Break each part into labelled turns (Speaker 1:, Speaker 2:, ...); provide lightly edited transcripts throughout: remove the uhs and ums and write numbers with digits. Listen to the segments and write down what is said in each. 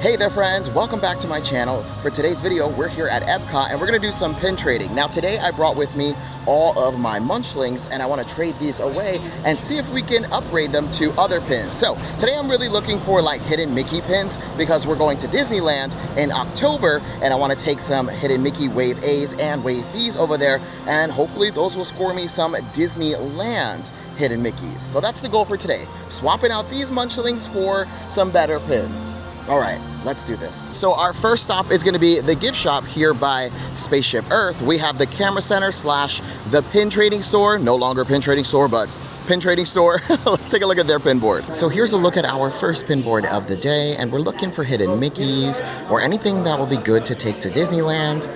Speaker 1: Hey there friends, welcome back to my channel. For today's video, we're here at Epcot and we're gonna do some pin trading. Now today I brought with me all of my Munchlings and I wanna trade these away and see if we can upgrade them to other pins. So today I'm really looking for like hidden Mickey pins because we're going to Disneyland in October and I wanna take some hidden Mickey Wave A's and Wave B's over there and hopefully those will score me some Disneyland hidden Mickeys. So that's the goal for today, swapping out these Munchlings for some better pins. All right, let's do this. So our first stop is gonna be the gift shop here by Spaceship Earth. We have the camera center slash the pin trading store, no longer pin trading store, but pin trading store. Let's take a look at their pin board. So here's a look at our first pin board of the day, and we're looking for hidden Mickeys or anything that will be good to take to Disneyland.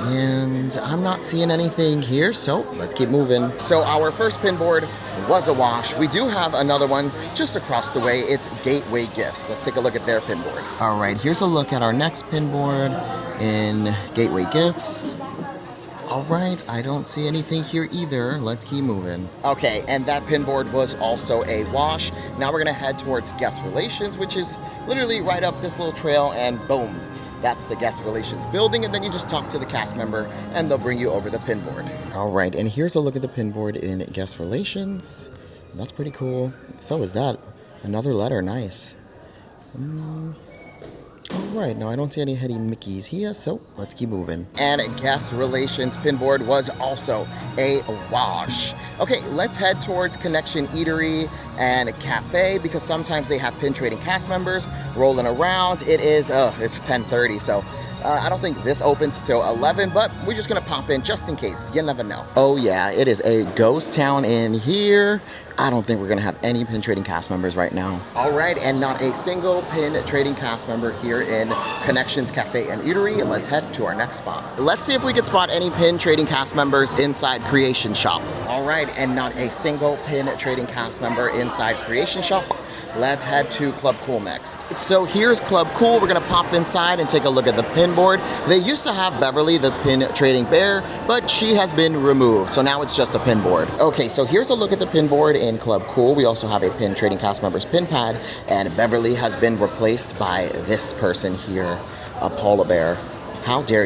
Speaker 1: And I'm not seeing anything here, so let's keep moving. So our first pin board was a wash. We do have another one just across the way. It's Gateway Gifts. Let's take a look at their pin board. All right, here's a look at our next pin board in Gateway Gifts. All right, I don't see anything here either. Let's keep moving. Okay, and that pin board was also a wash. Now we're gonna head towards Guest Relations, which is literally right up this little trail, and boom. That's the Guest Relations building, and then you just talk to the cast member and they'll bring you over the pin board. All right, and here's a look at the pin board in Guest Relations. That's pretty cool. So is that. Another letter, nice. All right, now I don't see any hidden Mickeys here, so let's keep moving. And Guest Relations pin board was also a wash. Okay, let's head towards Connection Eatery and Cafe because sometimes they have pin trading cast members rolling around. It is, it's 10:30, so I don't think this opens till 11, but we're just gonna pop in just in case. You never know. Oh yeah, it is a ghost town in here. I don't think we're gonna have any pin trading cast members right now. All right, and not a single pin trading cast member here in Connections Cafe and Eatery. Let's head to our next spot. Let's see if we can spot any pin trading cast members inside Creation Shop. All right, and not a single pin trading cast member inside Creation Shop. Let's head to Club Cool next. So here's Club Cool. We're gonna pop inside and take a look at the pin board. They used to have Beverly, the pin trading bear, but she has been removed. So now it's just a pin board. Okay, so here's a look at the pin board in Club Cool. We also have a pin trading cast member's pin pad, and Beverly has been replaced by this person here, a polar bear. How dare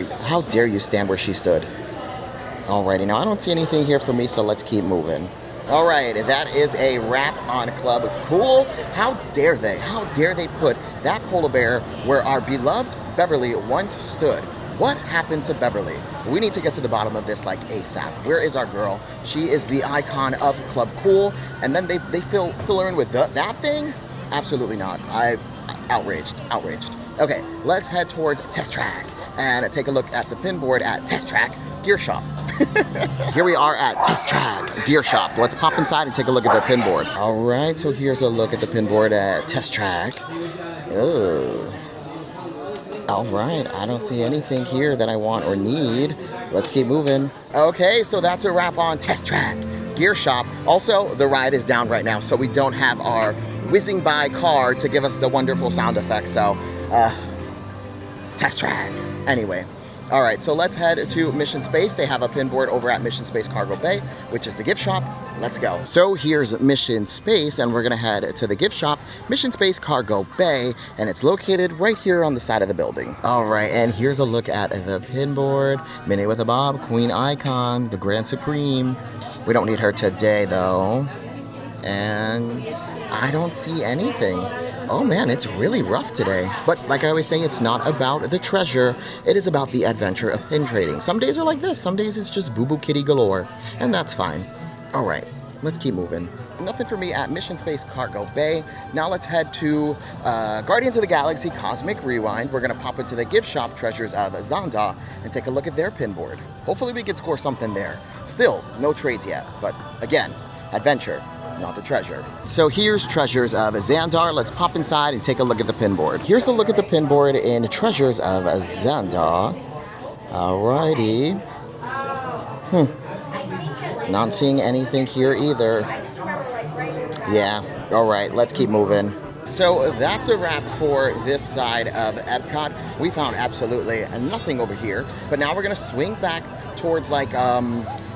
Speaker 1: you stand where she stood? Alrighty, now I don't see anything here for me, so let's keep moving. All right, that is a wrap on Club Cool. How dare they put that polar bear where our beloved Beverly once stood? What happened to Beverly? We need to get to the bottom of this like ASAP. Where is our girl? She is the icon of Club Cool, and then they fill her in with that thing? Absolutely not. Outraged. Okay, let's head towards Test Track and take a look at the pin board at Test Track Gear Shop. Here we are at Test Track Gear Shop. Let's pop inside and take a look at their pin board. All right, so here's a look at the pin board at Test Track. Ugh. All right, I don't see anything here that I want or need. Let's keep moving. Okay, so that's a wrap on Test Track Gear Shop. Also, the ride is down right now, so we don't have our whizzing by car to give us the wonderful sound effects. So, Test Track. Anyway. All right, so let's head to Mission Space. They have a pin board over at Mission Space Cargo Bay, which is the gift shop. Let's go. So here's Mission Space, and we're gonna head to the gift shop, Mission Space Cargo Bay, and it's located right here on the side of the building. All right, and here's a look at the pin board. Minnie with a Bob, Queen Icon, the Grand Supreme. We don't need her today, though. And I don't see anything. Oh man, it's really rough today. But like I always say, it's not about the treasure, it is about the adventure of pin trading. Some days are like this, some days it's just boo-boo kitty galore, and that's fine. All right, let's keep moving. Nothing for me at Mission Space Cargo Bay. Now let's head to Guardians of the Galaxy Cosmic Rewind. We're gonna pop into the gift shop Treasures of Xandar and take a look at their pin board. Hopefully we can score something there. Still, no trades yet, but again, adventure. Not the treasure. So here's Treasures of Xandar. Let's pop inside and take a look at the pin board. Here's a look at the pin board in Treasures of Xandar. Alrighty. Not seeing anything here either. Yeah, alright, let's keep moving. So that's a wrap for this side of Epcot. We found absolutely nothing over here, but now we're gonna swing back towards like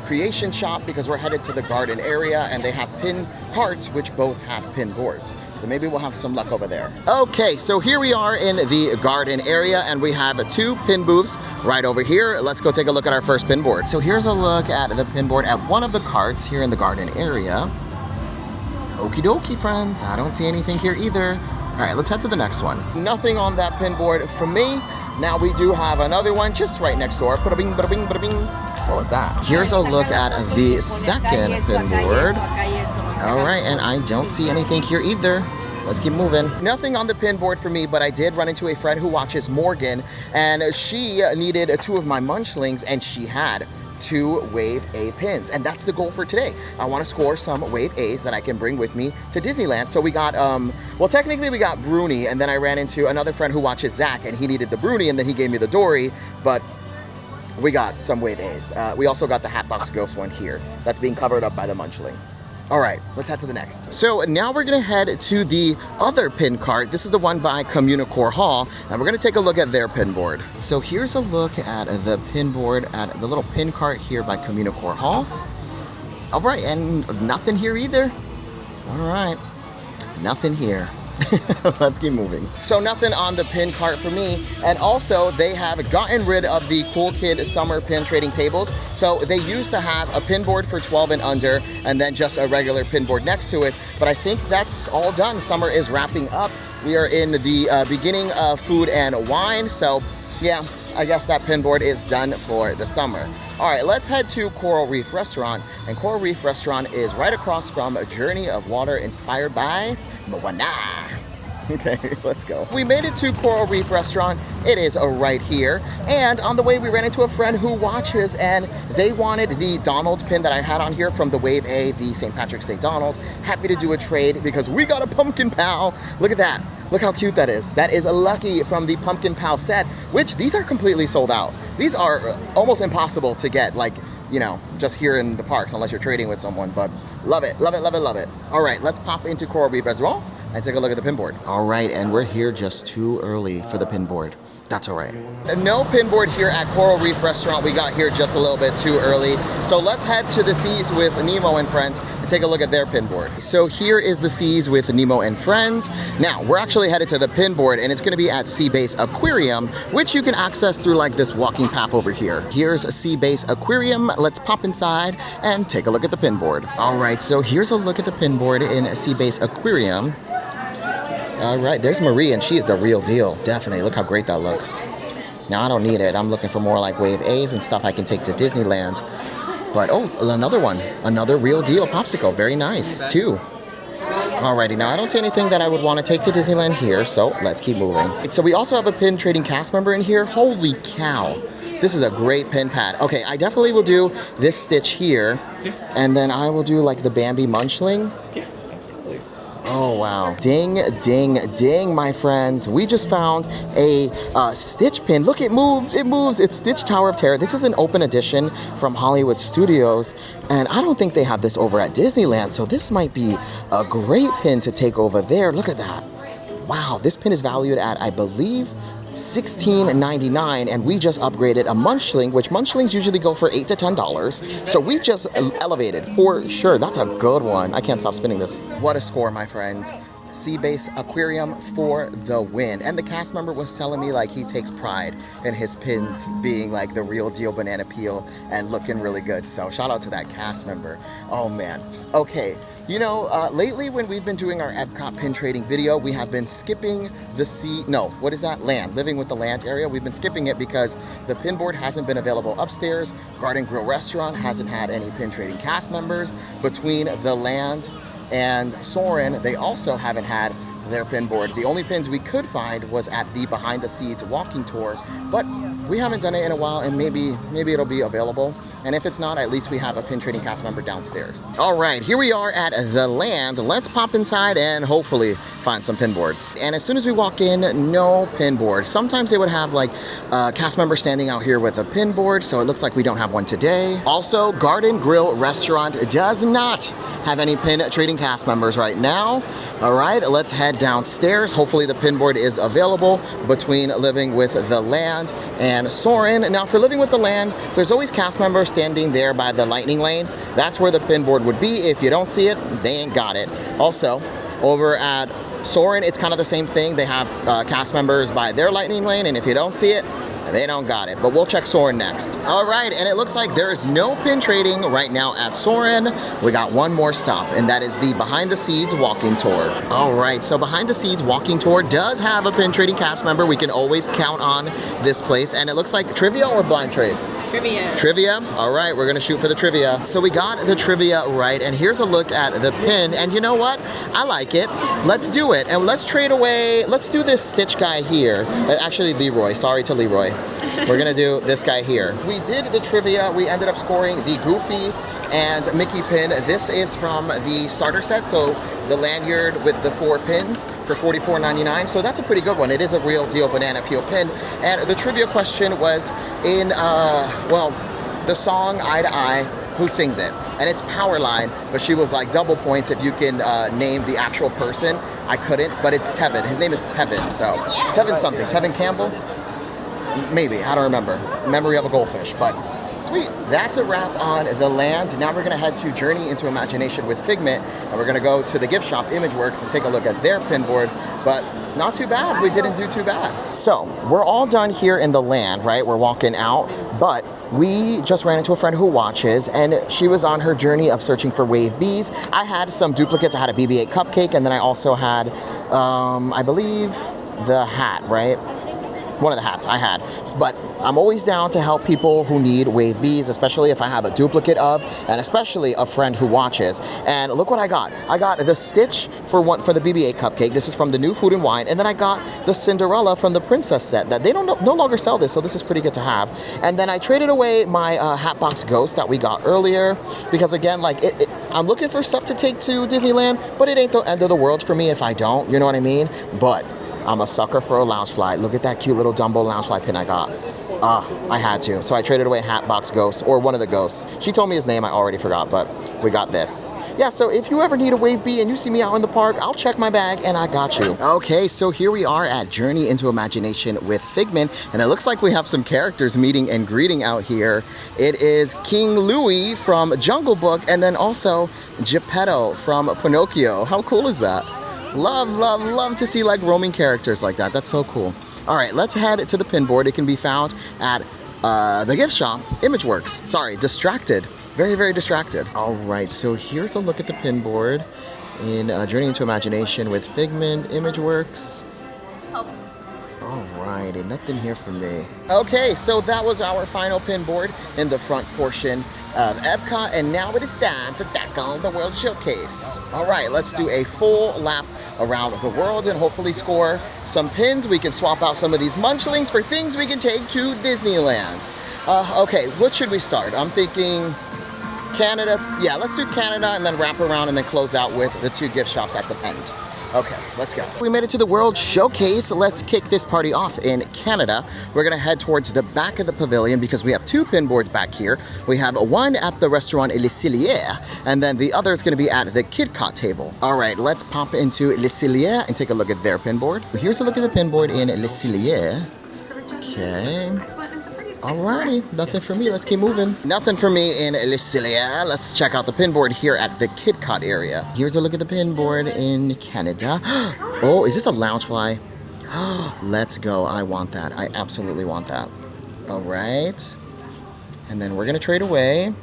Speaker 1: Creation Shop because we're headed to the garden area and they have pin carts which both have pin boards. So maybe we'll have some luck over there. Okay, so here we are in the garden area, and we have 2 pin booths right over here. Let's go take a look at our first pin board. So here's a look at the pin board at one of the carts here in the garden area. Okie dokie, friends. I don't see anything here either. All right, let's head to the next one. Nothing on that pin board for me. Now we do have another one just right next door. Bada bing, bada bing, bada bing. What was that? Here's a look at the second pin board. All right, and I don't see anything here either. Let's keep moving. Nothing on the pin board for me, but I did run into a friend who watches Morgan, and she needed 2 of my Munchlings, and she had 2 Wave A pins, and that's the goal for today. I want to score some Wave A's that I can bring with me to Disneyland. So we got, well, technically we got Bruni, and then I ran into another friend who watches Zach, and he needed the Bruni, and then he gave me the Dory, but we got some Wave A's. We also got the Hatbox Ghost one here that's being covered up by the Munchling. All right, let's head to the next. So now we're gonna head to the other pin cart. This is the one by Communicore Hall, and we're gonna take a look at their pin board. So here's a look at the pin board at the little pin cart here by Communicore Hall. All right, and nothing here either. All right, nothing here. Let's keep moving. So nothing on the pin cart for me. And also they have gotten rid of the Cool Kid summer pin trading tables. So they used to have a pin board for 12 and under and then just a regular pin board next to it. But I think that's all done. Summer is wrapping up. We are in the beginning of food and wine. So yeah, I guess that pin board is done for the summer. All right, let's head to Coral Reef Restaurant. And Coral Reef Restaurant is right across from A Journey of Water inspired by Moana. Okay, let's go. We made it to Coral Reef Restaurant. It is right here. And on the way, we ran into a friend who watches, and they wanted the Donald pin that I had on here from the Wave A, the St. Patrick's Day Donald. Happy to do a trade because we got a Pumpkin Pal. Look at that. Look how cute that is. That is a Lucky from the Pumpkin Pal set, which these are completely sold out. These are almost impossible to get, like, you know, just here in the parks unless you're trading with someone, but love it, love it, love it, love it. All right, let's pop into Coral Reef as well and take a look at the pin board. All right, and we're here just too early for the pin board. That's all right. No pin board here at Coral Reef Restaurant. We got here just a little bit too early. So let's head to the Seas with Nemo and Friends and take a look at their pin board. So here is the Seas with Nemo and Friends. Now, we're actually headed to the pin board, and it's gonna be at Sea Base Aquarium, which you can access through like this walking path over here. Here's Sea Base Aquarium. Let's pop inside and take a look at the pin board. All right, so here's a look at the pin board in Sea Base Aquarium. All right, there's Marie, and she is the real deal. Definitely, look how great that looks. Now, I don't need it. I'm looking for more like Wave A's and stuff I can take to Disneyland. But, oh, another one. Another real deal popsicle. Very nice, too. Alrighty, now I don't see anything that I would want to take to Disneyland here, so let's keep moving. So we also have a pin trading cast member in here. Holy cow. This is a great pin pad. Okay, I definitely will do this stitch here, and then I will do like the Bambi Munchling. Oh, wow. Ding, ding, ding, my friends. We just found a Stitch pin. Look, it moves, it moves. It's Stitch Tower of Terror. This is an open edition from Hollywood Studios, and I don't think they have this over at Disneyland, so this might be a great pin to take over there. Look at that. Wow, this pin is valued at, I believe, $16.99, and we just upgraded a Munchling, which Munchlings usually go for $8 to $10. So we just elevated for sure. That's a good one. I can't stop spinning this. What a score, my friends. Sea Base Aquarium for the win. And the cast member was telling me like he takes pride in his pins being like the real deal banana peel and looking really good. So shout out to that cast member. Oh man. Okay. You know, lately when we've been doing our Epcot pin trading video, we have been skipping the land, living with the land area. We've been skipping it because the pin board hasn't been available upstairs. Garden Grill Restaurant hasn't had any pin trading cast members. Between the land and Soarin', they also haven't had their pin board. The only pins we could find was at the behind the scenes walking tour, but we haven't done it in a while, and maybe it'll be available. And if it's not, at least we have a pin trading cast member downstairs. All right, here we are at the land. Let's pop inside and hopefully find some pin boards. And as soon as we walk in, no pin board. Sometimes they would have like a cast member standing out here with a pin board, so it looks like we don't have one today. Also, Garden Grill Restaurant does not have any pin trading cast members right now. All right, let's head downstairs. Hopefully the pin board is available between Living with the Land and Soarin'. Now for Living with the Land, there's always cast members standing there by the lightning lane. That's where the pin board would be. If you don't see it, they ain't got it. Also, over at Soarin', it's kind of the same thing. They have cast members by their lightning lane, and if you don't see it, they don't got it. But we'll check Soarin' next. All right, and it looks like there is no pin trading right now at Soarin'. We got one more stop, and that is the Behind the Scenes walking tour. All right, so Behind the Scenes walking tour does have a pin trading cast member. We can always count on this place, and it looks like trivia or blind trade?
Speaker 2: Trivia.
Speaker 1: Trivia? All right, we're gonna shoot for the trivia. So we got the trivia right, and here's a look at the pin, and you know what? I like it. Let's do it, and let's trade away, let's do this Stitch guy here. Actually, Leroy, sorry to Leroy. We're gonna do this guy here. We did the trivia, we ended up scoring the Goofy and Mickey pin. This is from the starter set, so the lanyard with the 4 pins for $44.99. So that's a pretty good one. It is a real deal banana peel pin. And the trivia question was in, well, the song Eye to Eye, who sings it? And it's Powerline, but she was like double points if you can name the actual person. I couldn't, but it's Tevin. His name is Tevin, so Tevin something. Tevin Campbell? Maybe, I don't remember. Memory of a goldfish, but sweet. That's a wrap on the land. Now we're gonna head to Journey into Imagination with Figment, and we're gonna go to the gift shop Imageworks and take a look at their pin board, but not too bad. We didn't do too bad. So we're all done here in the land, right? We're walking out, but we just ran into a friend who watches, and she was on her journey of searching for wave bees. I had some duplicates. I had a BB-8 cupcake, and then I also had, I believe, the hat, right? One of the hats I had. But I'm always down to help people who need wave bees, especially if I have a duplicate of, and especially a friend who watches. And look what I got. I got the Stitch for the BB-8 cupcake. This is from the new Food and Wine. And then I got the Cinderella from the Princess set. That they no longer sell this, so this is pretty good to have. And then I traded away my Hatbox Ghost that we got earlier, because again, like I'm looking for stuff to take to Disneyland, but it ain't the end of the world for me if I don't, you know what I mean? But I'm a sucker for a Loungefly. Look at that cute little Dumbo Loungefly pin I got. I had to. So I traded away Hatbox Ghost, or one of the ghosts. She told me his name, I already forgot, but we got this. Yeah, so if you ever need a wave bee and you see me out in the park, I'll check my bag and I got you. Okay, so here we are at Journey into Imagination with Figment, and it looks like we have some characters meeting and greeting out here. It is King Louie from Jungle Book, and then also Geppetto from Pinocchio. How cool is that? Love, love, love to see like roaming characters like that. That's so cool. All right, let's head to the pin board. It can be found at the gift shop, Imageworks. Sorry, distracted. Very, very distracted. All right, so here's a look at the pin board in Journey into Imagination with Figment, Imageworks. All righty, nothing here for me. Okay, so that was our final pin board in the front portion of Epcot, and now it is time to tackle the World Showcase. All right, let's do a full lap around the world and hopefully score some pins. We can swap out some of these Munchlings for things we can take to Disneyland. Okay, what should we start? I'm thinking Canada. Yeah, let's do Canada and then wrap around and then close out with the 2 gift shops at the end. Okay, let's go. We made it to the World Showcase. Let's kick this party off in Canada. We're gonna head towards the back of the pavilion because we have 2 pin boards back here. We have one at the restaurant Le Cillier, and then the other is gonna be at the Kid Cot table. All right, let's pop into Le Cillier and take a look at their pin board. Here's a look at the pin board in Le Cillier. Okay. Alrighty, nothing for me. Let's keep moving. Nothing for me in Le Cillier. Let's check out the pin board here at the Kid Cot area. Here's a look at the pin board in Canada. Oh, is this a Loungefly? Let's go. I want that. I absolutely want that. All right. And then we're going to trade away.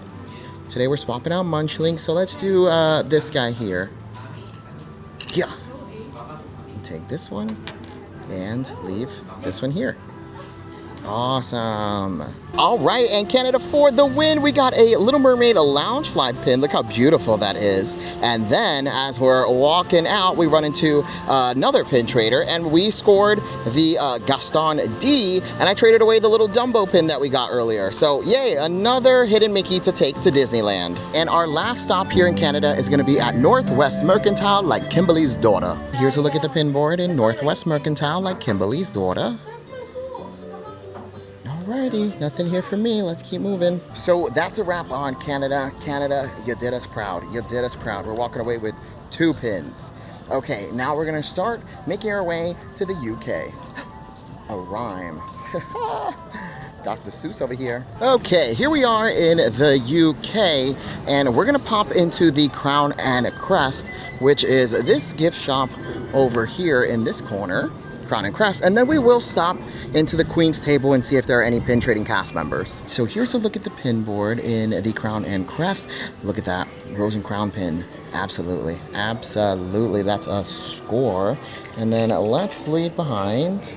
Speaker 1: Today we're swapping out Munchling, so let's do this guy here. Yeah. Take this one and leave this one here. Awesome. All right, and Canada for the win. We got a Little Mermaid Loungefly pin. Look how beautiful that is. And then as we're walking out, we run into another pin trader, and we scored the Gaston D, and I traded away the little Dumbo pin that we got earlier. So yay, another hidden Mickey to take to Disneyland. And our last stop here in Canada is gonna be at Northwest Mercantile, like Kimberly's daughter. Here's a look at the pin board in Northwest Mercantile, like Kimberly's daughter. Alrighty, nothing here for me. Let's keep moving. So that's a wrap on Canada. Canada, you did us proud. You did us proud. We're walking away with 2 pins. Okay, now we're gonna start making our way to the UK. A rhyme. Dr. Seuss over here. Okay, here we are in the UK, and we're gonna pop into the Crown and Crest, which is this gift shop over here in this corner, Crown and Crest, and then we will stop into the Queen's table and see if there are any pin trading cast members. So here's a look at the pin board in the Crown and Crest. Look at that, Rose and Crown pin. Absolutely, absolutely, that's a score. And then let's leave behind,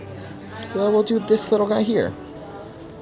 Speaker 1: well, we'll do this little guy here.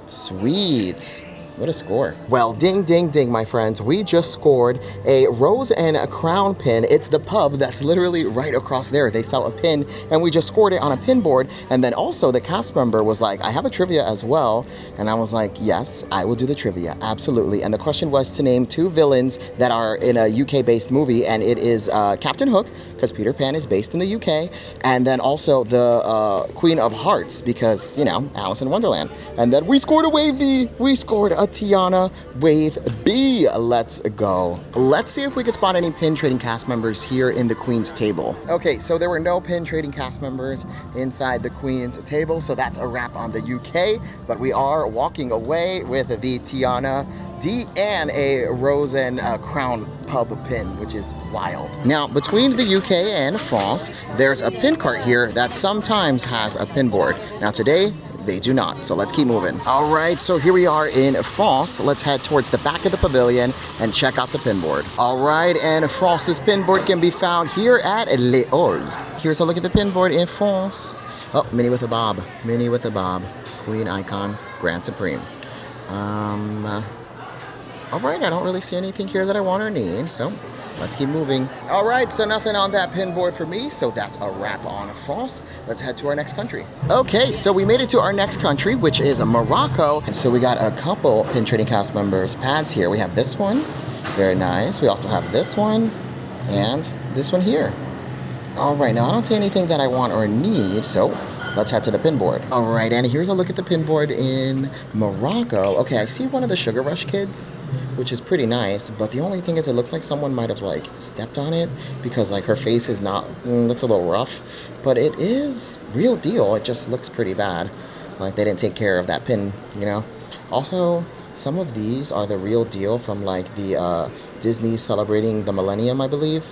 Speaker 1: Sweet. What a score. Well, ding, ding, ding, my friends. We just scored a Rose and a Crown pin. It's the pub that's literally right across there. They sell a pin, and we just scored it on a pin board. And then also the cast member was like, I have a trivia as well. And I was like, yes, I will do the trivia. Absolutely. And the question was to name 2 villains that are in a UK-based movie, and it is Captain Hook, because Peter Pan is based in the UK, and then also the Queen of Hearts, because, you know, Alice in Wonderland. And then we scored a Wave B. We scored a Tiana Wave B. Let's go. Let's see if we could spot any pin trading cast members here in the Queen's table. Okay, so there were no pin trading cast members inside the Queen's table, so that's a wrap on the UK, but we are walking away with the Tiana D and a Rose and Crown pub pin, which is wild. Now, between the UK and France, there's a pin cart here that sometimes has a pin board. Now today, they do not, so let's keep moving. All right, so here we are in France. Let's head towards the back of the pavilion and check out the pin board. All right, and France's pin board can be found here at Les Halles. Here's a look at the pin board in France. Oh, Minnie with a bob, Minnie with a bob. Queen icon, Grand Supreme. All right, I don't really see anything here that I want or need, so let's keep moving. All right, so nothing on that pin board for me, so that's a wrap on France. Let's head to our next country. Okay, so we made it to our next country, which is Morocco. And so we got a couple pin trading cast members pads here. We have this one, very nice. We also have this one and this one here. All right, now I don't see anything that I want or need, so let's head to the pin board. All right, and here's a look at the pin board in Morocco. Okay, I see one of the Sugar Rush kids, which is pretty nice, but the only thing is it looks like someone might have like stepped on it because like her face is not, looks a little rough, but it is real deal. It just looks pretty bad. Like they didn't take care of that pin, you know? Also, some of these are the real deal from like the Disney celebrating the millennium, I believe.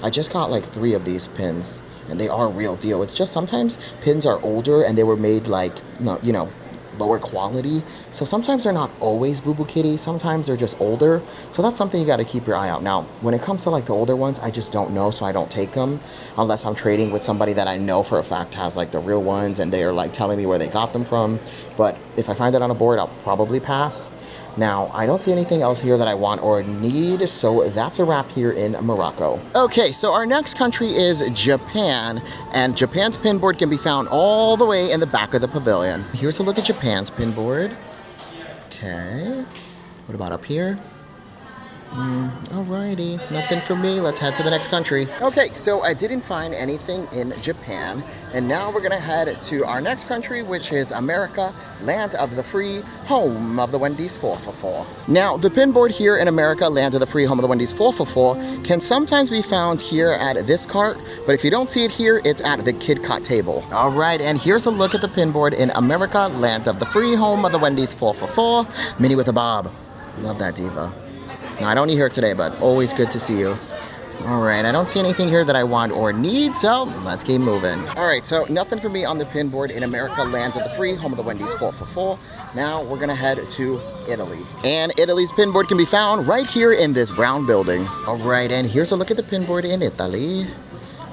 Speaker 1: I just got like 3 of these pins and they are real deal. It's just sometimes pins are older and they were made like, you know, lower quality. So sometimes they're not always Boo Boo Kitty. Sometimes they're just older. So that's something you got to keep your eye out. Now, when it comes to like the older ones, I just don't know. So I don't take them unless I'm trading with somebody that I know for a fact has like the real ones and they are like telling me where they got them from. But if I find it on a board, I'll probably pass. Now, I don't see anything else here that I want or need, so that's a wrap here in Morocco. Okay, so our next country is Japan, and Japan's pin board can be found all the way in the back of the pavilion. Here's a look at Japan's pin board. Okay, what about up here? Alrighty, nothing for me. Let's head to the next country. Okay, so I didn't find anything in Japan, and now we're gonna head to our next country, which is America, land of the free, home of the Wendy's 4for4. Now, the pin board here in America, land of the free, home of the Wendy's 4for4, can sometimes be found here at this cart, but if you don't see it here, it's at the Kid Cot table. All right, and here's a look at the pin board in America, land of the free, home of the Wendy's 4for4. Minnie with a bob. Love that diva. Now, I don't need her today, but always good to see you. All right, I don't see anything here that I want or need, so let's keep moving. All right, so nothing for me on the pin board in America, land of the free, home of the Wendy's 4for4. Now we're gonna head to Italy. And Italy's pin board can be found right here in this brown building. All right, and here's a look at the pin board in Italy.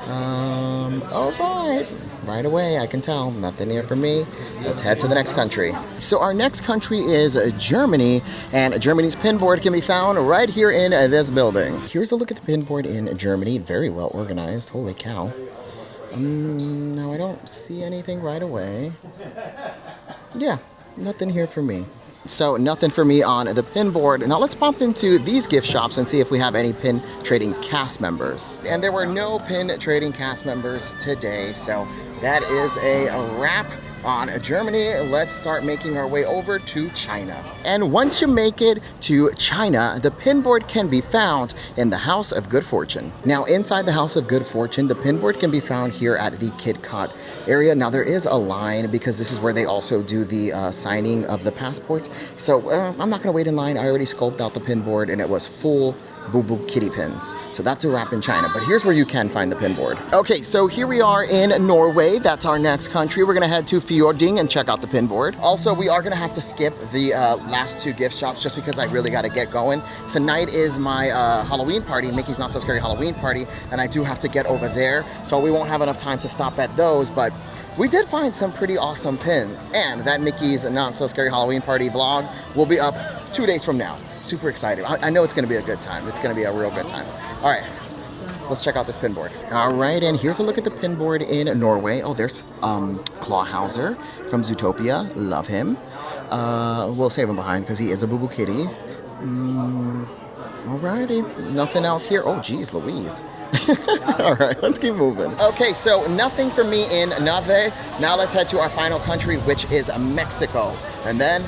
Speaker 1: All right. Right away, I can tell. Nothing here for me. Let's head to the next country. So our next country is Germany, and Germany's pin board can be found right here in this building. Here's a look at the pin board in Germany. Very well organized. Holy cow. No, I don't see anything right away. Yeah, nothing here for me. So nothing for me on the pin board. Now let's bump into these gift shops and see if we have any pin trading cast members. And there were no pin trading cast members today, so that is a wrap on Germany. Let's start making our way over to China. And once you make it to China, the pin board can be found in the House of Good Fortune. Now inside the House of Good Fortune, the pin board can be found here at the Kid Cot area. Now there is a line because this is where they also do the signing of the passports. So I'm not gonna wait in line. I already scoped out the pin board and it was full Boo Boo Kitty pins. So that's a wrap in China, but here's where you can find the pin board. Okay, so here we are in Norway. That's our next country. We're gonna head to Fjording and check out the pin board. Also, we are gonna have to skip the last two gift shops just because I really gotta get going. Tonight is my Halloween party, Mickey's Not So Scary Halloween party, and I do have to get over there, so we won't have enough time to stop at those, but we did find some pretty awesome pins, and that Mickey's Not So Scary Halloween party vlog will be up 2 days from now. Super excited. I know it's gonna be a good time. It's gonna be a real good time. All right, let's check out this pin board. All right, and here's a look at the pin board in Norway. Oh, there's Clawhauser from Zootopia. Love him. We'll save him behind because he is a Boo Boo Kitty. Alrighty, nothing else here. Oh, geez, Louise. All right, let's keep moving. Okay, so nothing for me in Nave. Now let's head to our final country, which is Mexico. And then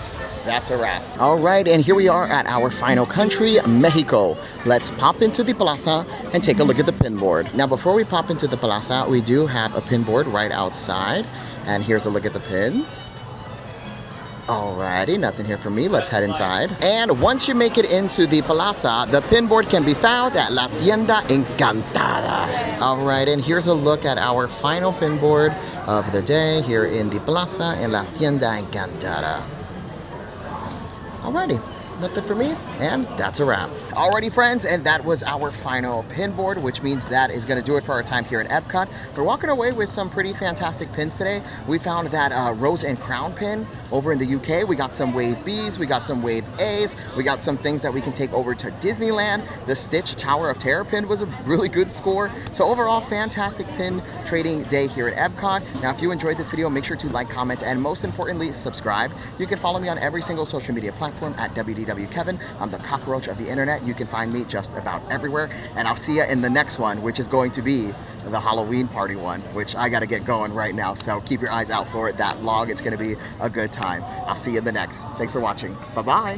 Speaker 1: that's a wrap. All right, and here we are at our final country, Mexico. Let's pop into the plaza and take a look at the pin board. Now, before we pop into the plaza, we do have a pin board right outside. And here's a look at the pins. Alrighty, nothing here for me. Let's head inside. And once you make it into the plaza, the pin board can be found at La Tienda Encantada. Alright, and here's a look at our final pin board of the day here in the plaza in La Tienda Encantada. Alrighty, nothing for me, and that's a wrap. Alrighty, friends, and that was our final pin board, which means that is going to do it for our time here in Epcot. We're walking away with some pretty fantastic pins today. We found that Rose and Crown pin over in the UK. We got some Wave Bs, we got some Wave As, we got some things that we can take over to Disneyland. The Stitch Tower of Terror pin was a really good score. So overall, fantastic pin trading day here at Epcot. Now, if you enjoyed this video, make sure to like, comment, and most importantly, subscribe. You can follow me on every single social media platform at WDW Kevin. I'm the cockroach of the internet. You can find me just about everywhere, and I'll see you in the next one, which is going to be the Halloween party one, which I got to get going right now. So keep your eyes out for it. That vlog, it's going to be a good time. I'll see you in the next. Thanks for watching. Bye-bye.